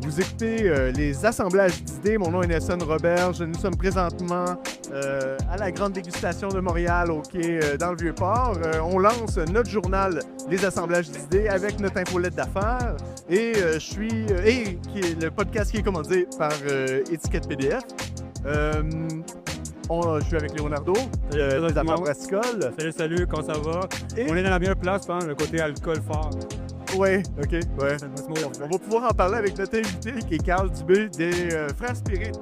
Vous écoutez les assemblages d'idées. Mon nom est Nelson Roberge. Nous sommes présentement à la grande dégustation de Montréal, au quai dans le Vieux-Port. On lance notre journal Les assemblages d'idées avec notre infolette d'affaires. Et je suis qui est le podcast qui est commandé par Étiquette PDF. Je suis avec Leonardo, des affaires brassicoles. Salut, comment ça va? Et- On est dans la meilleure place, hein, le côté alcool fort. Oui, OK, ouais. On va pouvoir en parler avec notre invité qui est Carl Dubé des Frères Spirit.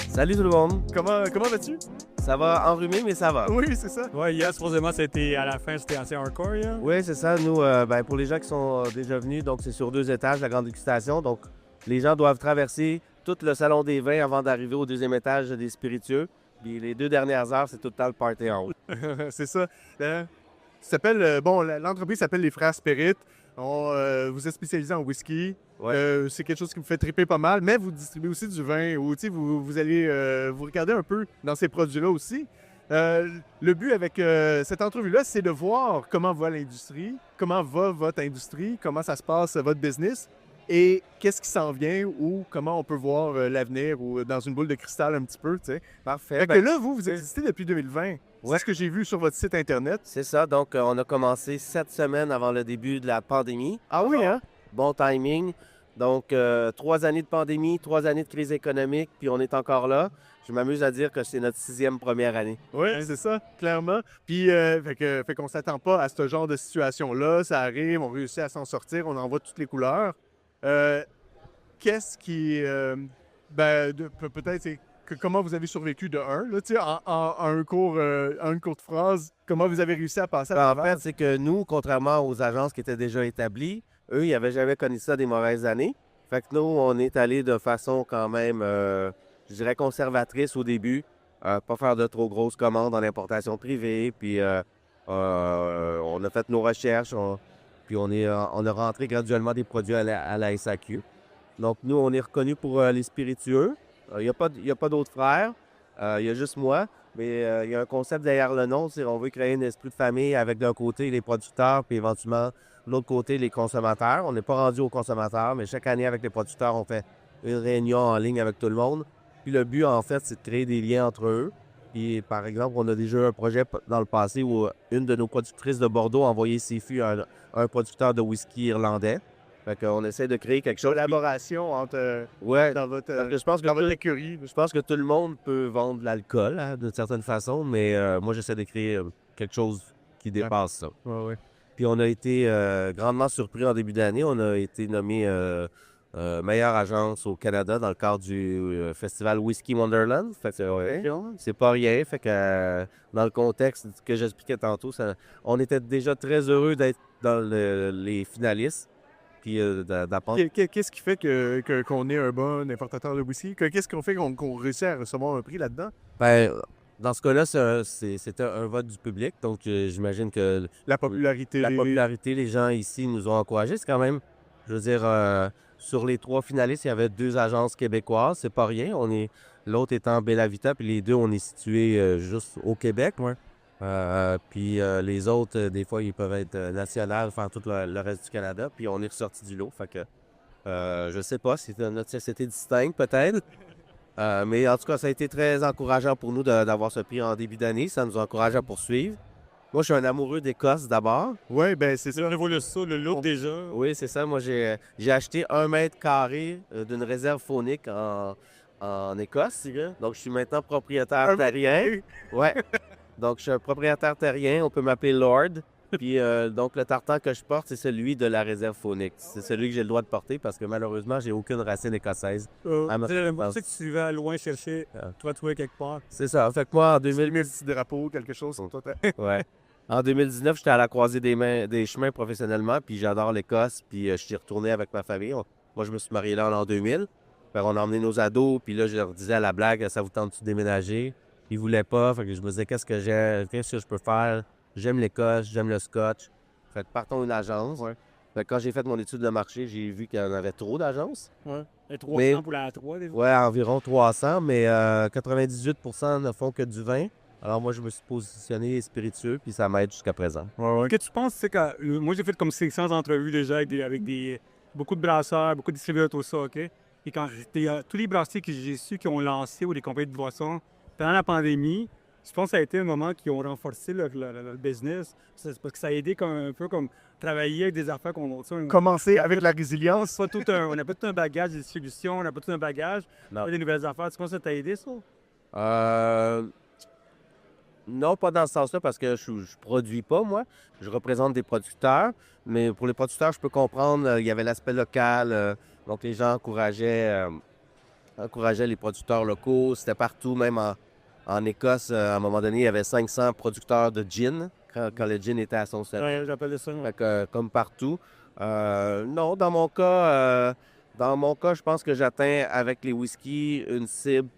Salut tout le monde, Comment vas-tu? ça va enrhumé mais ça va. Oui, c'est ça. Ouais, hier, supposément, c'était à la fin, c'était assez hardcore, hier. Oui, c'est ça. Nous, pour les gens qui sont déjà venus, donc c'est sur 2 étages, la grande dégustation. Donc, les gens doivent traverser tout le salon des vins avant d'arriver au 2e étage des spiritueux. Puis les 2 dernières heures, c'est tout le temps le party en haut. C'est ça. L'entreprise s'appelle les Frères Spirit. Vous êtes spécialisé en whisky. Ouais. C'est quelque chose qui me fait triper pas mal, mais vous distribuez aussi du vin ou vous allez vous regarder un peu dans ces produits-là aussi. Le but avec cette entrevue-là, c'est de voir comment va l'industrie, comment va votre industrie, comment ça se passe votre business et qu'est-ce qui s'en vient ou comment on peut voir l'avenir ou dans une boule de cristal un petit peu, tu sais. Parfait. Fait que là, vous existez depuis 2020. C'est Ouais. ce que j'ai vu sur votre site Internet. C'est ça. Donc, on a commencé 7 semaines avant le début de la pandémie. Ah oui, hein? Bon timing. Donc, 3 années de pandémie, 3 années de crise économique, puis on est encore là. Je m'amuse à dire que c'est notre 6e première année. Oui, c'est ça, clairement. Puis, fait qu'on s'attend pas à ce genre de situation-là. Ça arrive, on réussit à s'en sortir, on en voit toutes les couleurs. Qu'est-ce qui... peut-être, c'est comment vous avez survécu de un, là, tu sais, en une courte phrase, comment vous avez réussi à passer à En travers? fait, c'est que nous, contrairement aux agences qui étaient déjà établies, eux, ils n'avaient jamais connu ça des mauvaises années. Fait que nous, on est allé de façon quand même, je dirais, conservatrice au début. Pas faire de trop grosses commandes en importation privée. Puis on a fait nos recherches. Puis on a rentré graduellement des produits à la SAQ. Donc nous, on est reconnu pour les spiritueux. Il n'y a pas d'autres frères. Il y a juste moi. Mais il y a un concept derrière le nom, c'est qu'on veut créer un esprit de famille avec d'un côté les producteurs, puis éventuellement de l'autre côté les consommateurs. On n'est pas rendu aux consommateurs, mais chaque année avec les producteurs, on fait une réunion en ligne avec tout le monde. Puis le but, en fait, c'est de créer des liens entre eux. Puis par exemple, on a déjà eu un projet dans le passé où une de nos productrices de Bordeaux a envoyé ses fûts à un producteur de whisky irlandais. Fait qu'on essaie de créer quelque chose. Collaboration entre... Ouais. dans votre, Parce que je pense que dans votre écurie. je pense que tout le monde peut vendre de l'alcool, hein, d'une certaine façon, mais moi, j'essaie de créer quelque chose qui dépasse ça. Ouais. Puis on a été grandement surpris en début d'année. On a été nommé meilleure agence au Canada dans le cadre du festival Whisky Wonderland. Fait que c'est pas rien. Fait que dans le contexte que j'expliquais tantôt, on était déjà très heureux d'être dans les finalistes. Puis d'apprendre. Qu'est-ce qui fait qu'on est un bon importateur de whisky? Qu'est-ce qu'on fait qu'on réussit à recevoir un prix là-dedans? Ben, dans ce cas-là, c'était un vote du public. Donc, j'imagine que La popularité. la popularité, les gens ici nous ont encouragés. C'est quand même, je veux dire, sur les 3 finalistes, il y avait 2 agences québécoises. C'est pas rien. L'autre étant Bellavita, puis les 2, on est situés juste au Québec. Ouais. Puis les autres, des fois, ils peuvent être nationaux, faire tout le reste du Canada. Puis on est ressorti du lot. Fait que je sais pas si notre société distincte, peut-être. Mais en tout cas, ça a été très encourageant pour nous d'avoir ce prix en début d'année. Ça nous encourage à poursuivre. Moi, je suis un amoureux d'Écosse d'abord. Oui, ben c'est ça. C'est au niveau le look déjà. Oui, c'est ça. Moi, j'ai acheté 1 mètre carré d'une réserve faunique en Écosse. Là. Donc, je suis maintenant propriétaire terrien. Ouais. Donc, je suis un propriétaire terrien. On peut m'appeler Lord. Puis, donc, le tartan que je porte, c'est celui de la réserve faunique. C'est celui que j'ai le droit de porter parce que malheureusement, j'ai aucune racine écossaise. Je sais que tu vas loin chercher, toi, trouver quelque part. C'est ça. Fait que moi, en 2000 2000... petits drapeaux, quelque chose. Toi, Ouais. En 2019, j'étais à la croisée des chemins professionnellement, puis j'adore l'Écosse, puis je suis retourné avec ma famille. Moi, je me suis marié là en l'an 2000. Fait on a emmené nos ados, puis là, je leur disais à la blague, ça vous tente-tu de déménager? Ils voulaient pas, fait que je me disais, qu'est-ce que je peux faire? J'aime l'Écosse, j'aime le scotch. Fait que partons une agence. Ouais. Fait que quand j'ai fait mon étude de marché, j'ai vu qu'il y en avait trop d'agences. Ouais. Et 300 Mais- pour la 3, des fois. Ouais, environ 300, mais 98% ne font que du vin. Alors moi, je me suis positionné spiritueux, puis ça m'aide jusqu'à présent. Ouais. Ce que tu penses, c'est que moi, j'ai fait comme 600 entrevues déjà avec beaucoup de brasseurs, beaucoup de distributeurs, tout ça, OK? Et quand tous les brassiers que j'ai su qui ont lancé ou les compagnies de boissons pendant la pandémie, je pense que ça a été un moment qui ont renforcé leur business. C'est parce que ça a aidé un peu comme travailler avec des affaires qu'on a. Commencer avec la résilience. On n'a pas tout un bagage de distribution, on n'a pas tout un bagage. Non. Des nouvelles affaires. Tu penses que ça t'a aidé, ça? Non, pas dans ce sens-là, parce que je produis pas, moi. Je représente des producteurs. Mais pour les producteurs, je peux comprendre, il y avait l'aspect local. Donc, les gens encourageaient les producteurs locaux. C'était partout, même en Écosse. À un moment donné, il y avait 500 producteurs de gin, quand le gin était à son sommet. Oui, j'appelle ça. Fait que, comme partout. Non, dans mon cas, je pense que j'atteins avec les whiskies une cible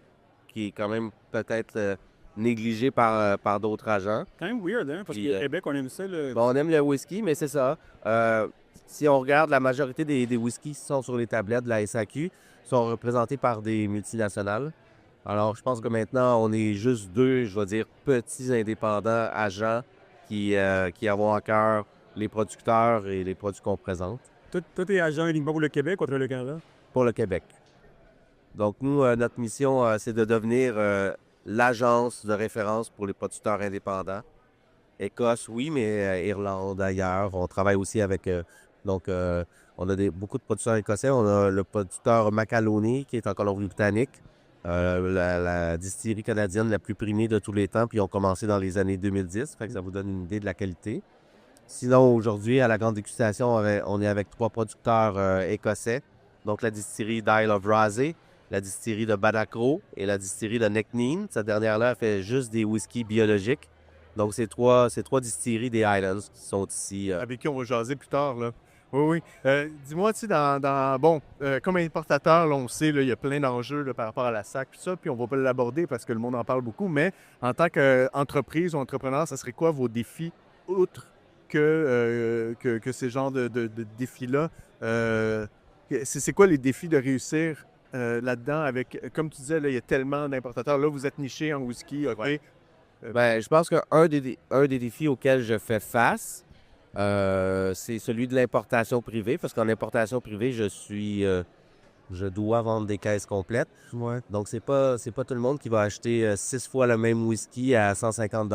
qui est quand même peut-être négligée par d'autres agents. Quand même weird, hein? Parce Puis, qu'au Québec, on aime ça. Bon, on aime le whisky, mais c'est ça. Si on regarde, la majorité des whiskies qui sont sur les tablettes de la SAQ sont représentés par des multinationales. Alors, je pense que maintenant, on est juste deux, je vais dire, petits indépendants agents qui avons à cœur les producteurs et les produits qu'on présente Tout est agent uniquement pour le Québec contre le Canada? pour le Québec. Donc, nous, notre mission, c'est de devenir l'agence de référence pour les producteurs indépendants. Écosse, oui, mais Irlande, ailleurs. On travaille aussi avec... on a beaucoup de producteurs écossais. On a le producteur Macaloni, qui est en Colombie-Britannique. La distillerie canadienne la plus primée de tous les temps, puis ils ont commencé dans les années 2010. Fait que ça vous donne une idée de la qualité. Sinon, aujourd'hui, à la grande dégustation, on est avec 3 producteurs écossais. Donc, la distillerie d'Isle of Rasay, la distillerie de Badachro et la distillerie de Neckneen. Cette dernière-là fait juste des whiskies biologiques. Donc, c'est trois distilleries des Highlands qui sont ici. Avec qui on va jaser plus tard, là. Oui, oui. Dis-moi, tu sais, comme importateur, là, on sait, là, il y a plein d'enjeux là, par rapport à la SAC, tout ça, puis on va pas l'aborder parce que le monde en parle beaucoup, mais en tant qu'entreprise ou entrepreneur, ça serait quoi vos défis, outre que ces genres de défis-là? C'est quoi les défis de réussir là-dedans avec, comme tu disais, là, il y a tellement d'importateurs. Là, vous êtes niché en whisky, OK? Ouais. Je pense qu'un des défis auxquels je fais face, c'est celui de l'importation privée, parce qu'en importation privée, je dois vendre des caisses complètes. Ouais. Donc, c'est pas tout le monde qui va acheter 6 fois le même whisky à 150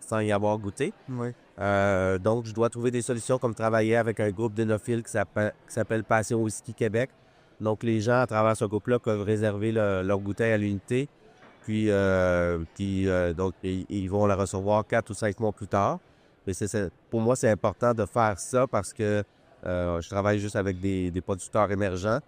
sans y avoir goûté. Ouais. Donc, je dois trouver des solutions comme travailler avec un groupe d'énophiles qui s'appelle Passion Whisky Québec. Donc, les gens, à travers ce groupe-là, peuvent réserver leur bouteille à l'unité. Puis, donc, ils vont la recevoir 4 ou 5 mois plus tard. Mais pour moi, c'est important de faire ça parce que je travaille juste avec des producteurs émergents.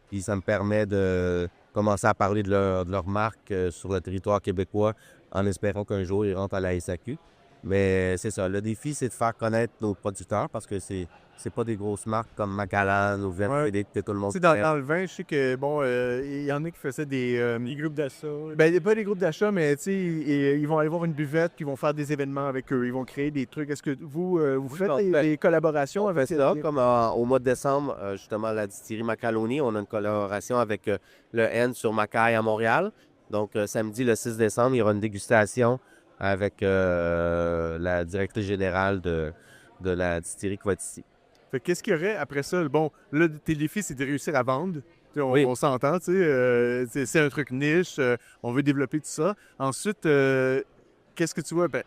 Puis ça me permet de commencer à parler de leur marque sur le territoire québécois en espérant qu'un jour, ils rentrent à la SAQ. Mais c'est ça. Le défi, c'est de faire connaître nos producteurs parce que c'est pas des grosses marques comme Macallan ou Verpédic que tout le monde Tu sais, connaît. dans le vin, je sais que, bon, il y en a qui faisaient des groupes d'achat. ben, pas des groupes d'achat, mais tu sais, ils vont aller voir une buvette, puis ils vont faire des événements avec eux. Ils vont créer des trucs. Est-ce que vous faites des collaborations On avec fait ça, comme au mois de décembre, justement, la distillerie Macaloni, on a une collaboration avec le N sur Macaille à Montréal. Donc, samedi, le 6 décembre, il y aura une dégustation avec la directrice générale de la distillerie qui va être ici. Fait qu'est-ce qu'il y aurait après ça? Bon, là, tes défis, c'est de réussir à vendre. Tu sais, Oui. on s'entend, tu sais, c'est un truc niche, on veut développer tout ça. Ensuite, qu'est-ce que tu vois? Ben,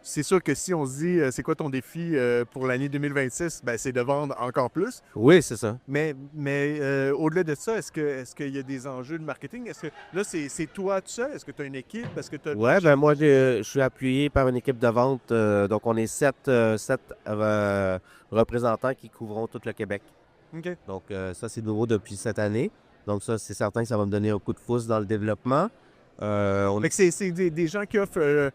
c'est sûr que si on se dit, c'est quoi ton défi pour l'année 2026? Ben, c'est de vendre encore plus. Oui, c'est ça. Mais au-delà de ça, est-ce qu'il y a des enjeux de marketing? Est-ce que là, c'est toi tout seul? Est-ce que tu as une équipe? Est-ce que tu Oui, moi, je suis appuyé par une équipe de vente. Donc, on est 7 représentants qui couvront tout le Québec. OK. Donc, ça, c'est nouveau depuis cette année. Donc, ça, c'est certain que ça va me donner un coup de pouce dans le développement. Fait que c'est des gens qui offrent,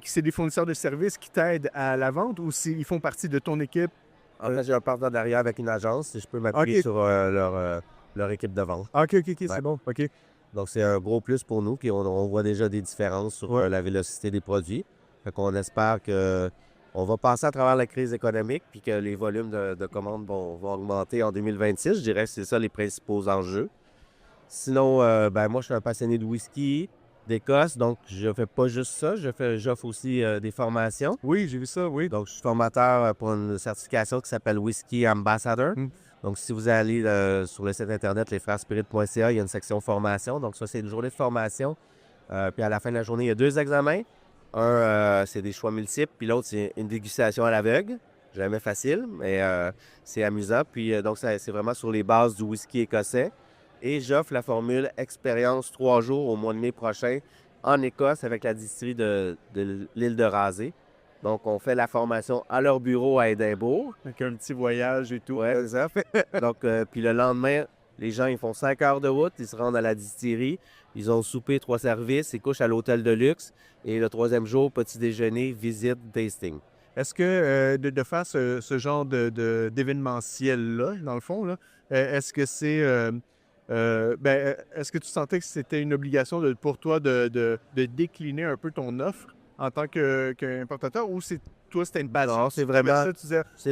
c'est des fournisseurs de services qui t'aident à la vente ou ils font partie de ton équipe? En fait, j'ai un partenariat avec une agence et je peux m'appuyer OK. sur leur équipe de vente. OK, c'est Ouais. bon. OK. Donc, c'est un gros plus pour nous. Puis, on voit déjà des différences sur la vélocité des produits. Fait qu'on espère que on va passer à travers la crise économique puis que les volumes de commandes vont augmenter en 2026. Je dirais que c'est ça les principaux enjeux. Sinon, moi, je suis un passionné de whisky, d'Écosse. Donc, je fais pas juste ça. J'offre aussi des formations. Oui, j'ai vu ça, oui. Donc, je suis formateur pour une certification qui s'appelle Whisky Ambassador. Mm. Donc, si vous allez sur le site internet lesfrèresspirit.ca, il y a une section formation. Donc, ça, c'est une journée de formation. Puis à la fin de la journée, il y a 2 examens. Un, c'est des choix multiples, puis l'autre, c'est une dégustation à l'aveugle. Jamais facile, mais c'est amusant. Puis donc, c'est vraiment sur les bases du whisky écossais. Et j'offre la formule Expérience 3 jours au mois de mai prochain en Écosse avec la distillerie de l'île de Rasay. Donc, on fait la formation à leur bureau à Édimbourg. Avec un petit voyage et tout. Ouais, c'est ça. Donc, puis le lendemain, les gens, ils font 5 heures de route, ils se rendent à la distillerie, ils ont soupé 3 services, ils couchent à l'hôtel de luxe. Et le 3e jour, petit déjeuner, visite, tasting. Est-ce que de faire ce genre d'événementiel-là, dans le fond, là, est-ce que c'est... est-ce que tu sentais que c'était une obligation pour toi de décliner un peu ton offre en tant qu'importateur ou toi, c'était une base? Non, c'est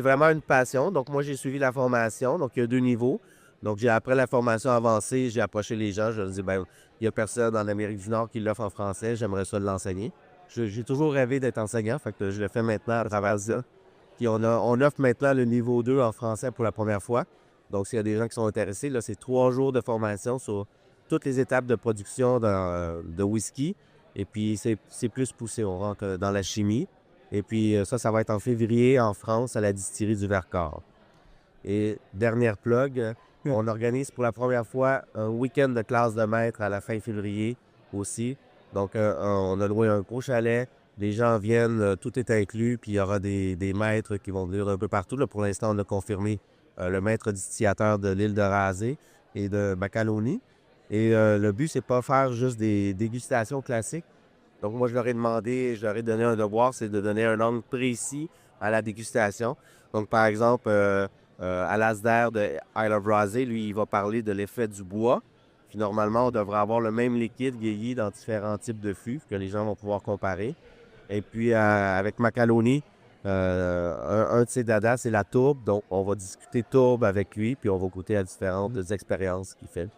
vraiment une passion. Donc, moi, j'ai suivi la formation. Donc, il y a 2 niveaux. Donc, après la formation avancée, j'ai approché les gens. Je leur ai dit, il n'y a personne en Amérique du Nord qui l'offre en français. J'aimerais ça l'enseigner. J'ai toujours rêvé d'être enseignant, fait que je le fais maintenant à travers ça. Puis on offre maintenant le niveau 2 en français pour la première fois. Donc, s'il y a des gens qui sont intéressés, là, c'est 3 jours de formation sur toutes les étapes de production de whisky. Et puis, c'est plus poussé. On rentre dans la chimie. Et puis, ça va être en février en France à la distillerie du Vercors. Et dernière plug, on organise pour la première fois un week-end de classe de maître à la fin février aussi. Donc, on a loué un gros chalet. Les gens viennent, tout est inclus. Puis, il y aura des maîtres qui vont venir un peu partout. Là, pour l'instant, on a confirmé le maître distillateur de l'île de Rasay et de Macaloni. Et le but, c'est pas faire juste des dégustations classiques. Donc, moi, je leur ai demandé, je leur ai donné un devoir, c'est de donner un angle précis à la dégustation. Donc, par exemple, Alasdair de Isle of Rasay, lui, il va parler de l'effet du bois. Puis, normalement, on devrait avoir le même liquide vieilli dans différents types de fûts que les gens vont pouvoir comparer. Et puis, avec Macaloni, un de ses dadas, c'est la tourbe. Donc, on va discuter tourbe avec lui, puis on va goûter à différentes expériences qu'il fait.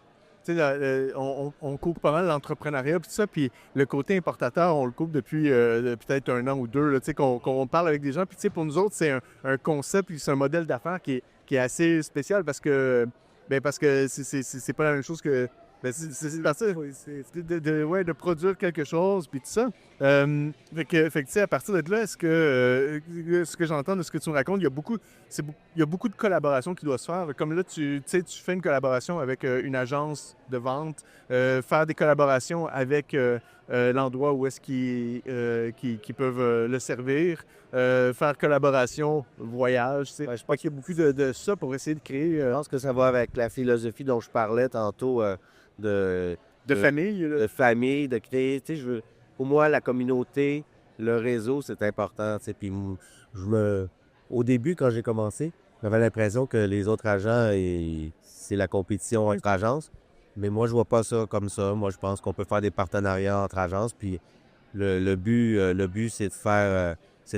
Tu sais, on couvre pas mal l'entrepreneuriat, puis tout ça, puis le côté importateur, on le couvre depuis peut-être 1 an ou 2, là, tu sais, qu'on parle avec des gens. Puis, tu sais, pour nous autres, c'est un concept, puis c'est un modèle d'affaires qui est assez spécial parce que c'est pas la même chose que... c'est partir de produire quelque chose, puis tout ça. Fait que tu sais, à partir de là, est-ce que ce que j'entends de ce que tu me racontes, il y a beaucoup de collaborations qui doivent se faire. Comme là, tu fais une collaboration avec une agence de vente, faire des collaborations avec l'endroit où est-ce qu'ils peuvent le servir, faire collaboration, voyage. Je crois qu'il y a beaucoup de ça pour essayer de créer... Je pense que ça va avec la philosophie dont je parlais tantôt. De famille. De famille, de créer. Pour moi, la communauté, le réseau, c'est important. Puis au début, quand j'ai commencé, j'avais l'impression que les autres agents, c'est la compétition entre agences. Mais moi, je vois pas ça comme ça. Moi, je pense qu'on peut faire des partenariats entre agences. Puis le but, c'est de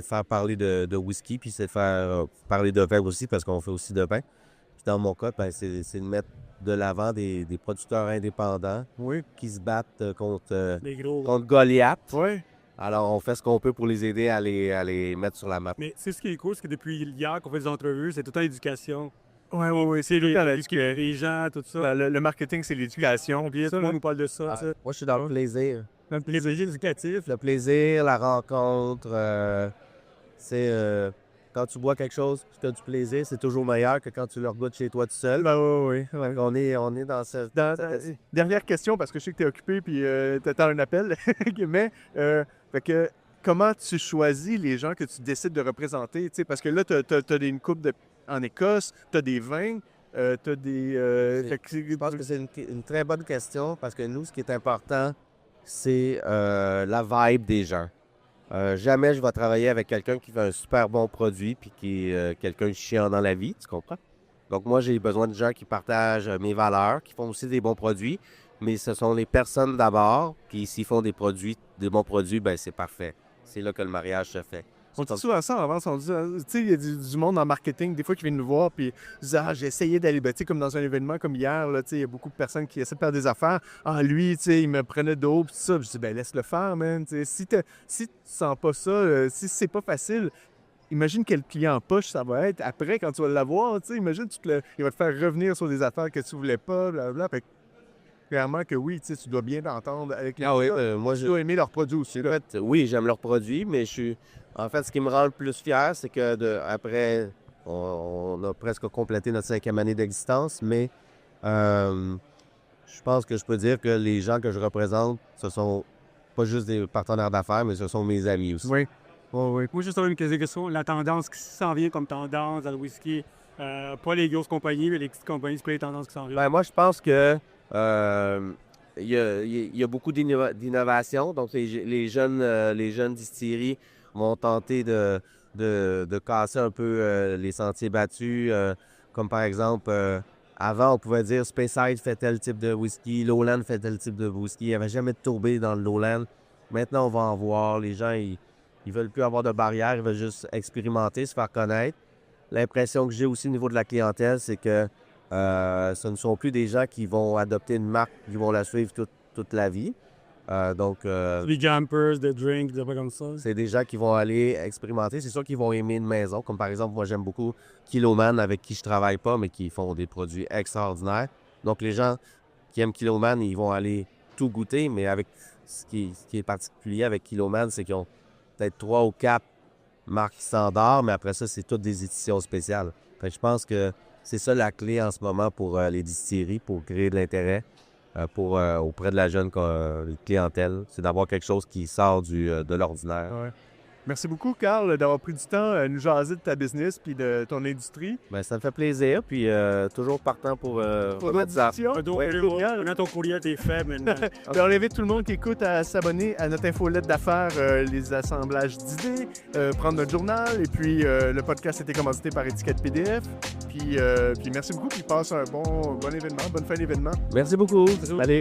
faire parler de whisky, puis c'est de faire parler de vin aussi, parce qu'on fait aussi de vin. Puis dans mon cas, c'est de mettre de l'avant des producteurs indépendants qui se battent contre Goliath. Oui. Alors, on fait ce qu'on peut pour les aider à les mettre sur la map. Mais c'est ce qui est cool, c'est que depuis hier qu'on fait des entrevues, c'est tout le temps l'éducation. Oui. C'est les gens, tout ça. Le marketing, c'est l'éducation. Puis ça, on nous parle de ça. Moi, je suis dans le plaisir. Le plaisir éducatif. Le plaisir, la rencontre, c'est... Quand tu bois quelque chose, tu as du plaisir, c'est toujours meilleur que quand tu le regoutes chez toi tout seul. Oui. On est dans ce... Dernière question, parce que je sais que tu es occupé puis tu attends un appel. Mais, fait que, comment tu choisis les gens que tu décides de représenter? Parce que là, tu as une coupe en Écosse, tu as des vins, tu as des... Je pense que c'est une très bonne question parce que nous, ce qui est important, c'est la vibe des gens. Jamais je vais travailler avec quelqu'un qui fait un super bon produit puis qui est quelqu'un de chiant dans la vie, tu comprends? Donc moi, j'ai besoin de gens qui partagent mes valeurs, qui font aussi des bons produits, mais ce sont les personnes d'abord, puis s'ils font des bons produits, ben c'est parfait. C'est là que le mariage se fait. On dit souvent ça en avance, on dit, tu sais, il y a du monde en marketing, des fois, qui viennent nous voir, puis ils disent, j'ai essayé d'aller, tu sais, comme dans un événement comme hier, là, tu sais, il y a beaucoup de personnes qui essaient de faire des affaires. Lui, tu sais, il me prenait d'eau, puis tout ça. Je dis, laisse-le faire, man, tu sais, si tu sens pas ça, si c'est pas facile, imagine quel client en poche ça va être après quand tu vas l'avoir. Tu sais, imagine, il va te faire revenir sur des affaires que tu voulais pas, blablabla. Fait que, clairement que oui, tu sais, tu dois bien t'entendre avec les Ah oui, clients. moi, Tu dois aimer leurs produits aussi. en Là. fait, oui, j'aime leurs produits, mais en fait, ce qui me rend le plus fier, c'est que après, on a presque complété notre 5e année d'existence, mais je pense que je peux dire que les gens que je représente, ce sont pas juste des partenaires d'affaires, mais ce sont mes amis aussi. Oui. Oui. Moi, juste une question. La tendance qui s'en vient comme tendance dans le whisky, pas les grosses compagnies, mais les petites compagnies, c'est pas les tendances qui s'en viennent. Ben, moi, je pense que il y a beaucoup d'innovation. Donc, les jeunes distilleries vont tenter de casser un peu les sentiers battus. Comme par exemple, avant, on pouvait dire Speyside fait tel type de whisky, Lowland fait tel type de whisky. Il n'y avait jamais de tourbée dans le Lowland. Maintenant, on va en voir. Les gens, ils veulent plus avoir de barrières. Ils veulent juste expérimenter, se faire connaître. L'impression que j'ai aussi au niveau de la clientèle, c'est que ce ne sont plus des gens qui vont adopter une marque, qui vont la suivre toute la vie. Des jumpers, des drinks, des trucs comme ça. C'est des gens qui vont aller expérimenter. C'est sûr qu'ils vont aimer une maison. Comme par exemple, moi, j'aime beaucoup Kiloman, avec qui je travaille pas, mais qui font des produits extraordinaires. Donc, les gens qui aiment Kiloman, ils vont aller tout goûter. Mais avec ce qui est particulier avec Kiloman, c'est qu'ils ont peut-être 3 ou 4 marques standards, mais après ça, c'est toutes des éditions spéciales. Fait que je pense que c'est ça la clé en ce moment pour les distilleries, pour créer de l'intérêt auprès de la jeune clientèle. C'est d'avoir quelque chose qui sort de l'ordinaire. Ouais. Merci beaucoup, Carl, d'avoir pris du temps à nous jaser de ta business puis de ton industrie. Ben, ça me fait plaisir, puis toujours partant pour notre ça. discussion. Maintenant, ton courriel est fait maintenant. Ben, on invite tout le monde qui écoute à s'abonner à notre infolette d'affaires, les assemblages d'idées, prendre notre journal. Et puis, le podcast a été commandité par Étiquette PDF. Puis merci beaucoup, puis passe un bon événement, bonne fin d'événement. Merci beaucoup. Allez.